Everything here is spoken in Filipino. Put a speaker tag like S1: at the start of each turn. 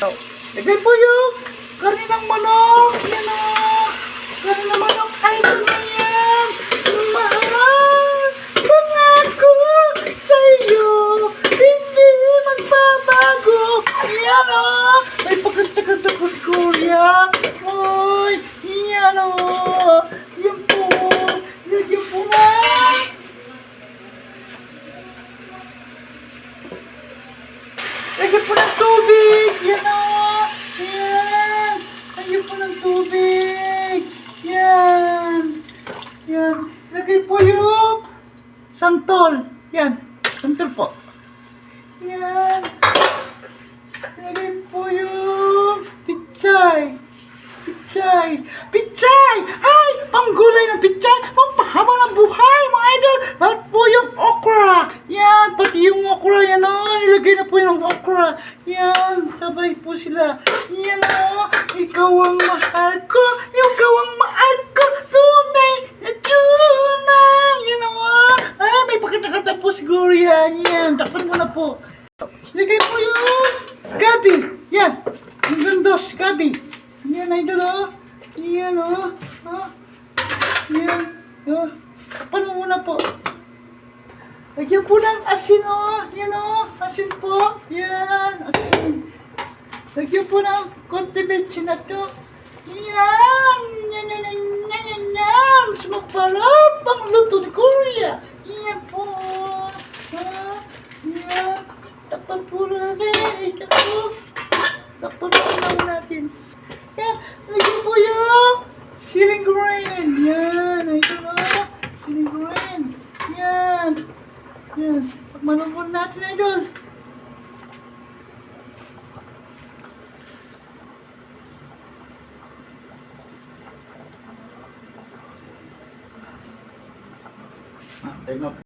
S1: ito. Lagay po yung karne ng manok. Yan o. Karne ng manok. Ay, ito na yan. Mahal. Pangako sa iyo. Hindi magbabago. Yan o. May pagkanta-kanta ko si Kuya. Uy. Yan o. Yan po. Lagyan po na. Lagyan po ng tubig! Yan o! Yan! Lagyan po ng tubig! Yan! Yan! Lagay po yung santol! Yan! Santol po! Yan! Lagay po yung pichay! Pichay! Pichay! Ay! Panggulay ng pichay! Pampahaba ng buhay mga idol! At po yung okra! Yan! Pati yung okra yan o! Nilagay na po yung okra! Yan! Sabay po sila! Yan o! Ikaw ang mahal ko! Ikaw ang mahal ko! Tunay na tunay! Yan o! Ay! May pakita-kata po siguro yan! Yan! Takpan mo na po! Lagay po yung gabi! Yan! Yung gandos! Gabi! Yan, idol, oh. Yan, oh. Oh. Yan. Oh. Takpan mo muna po. Lagyan po ng asin, oh. Yan, oh. Asin po. Yan. Asin. Lagyan po ng konti betsin na to. Yan. Yan, yan, yan, yan, yan, yan. Sumagparap ang luto ni Kuya. Yan po. Ah. Yan. Takpan po natin. Takpan po natin. Yan, lagyan po yung siling green. Yan, ito na. Siling green. Yan. Yan. Pagmalungkot natin na idol. Time up.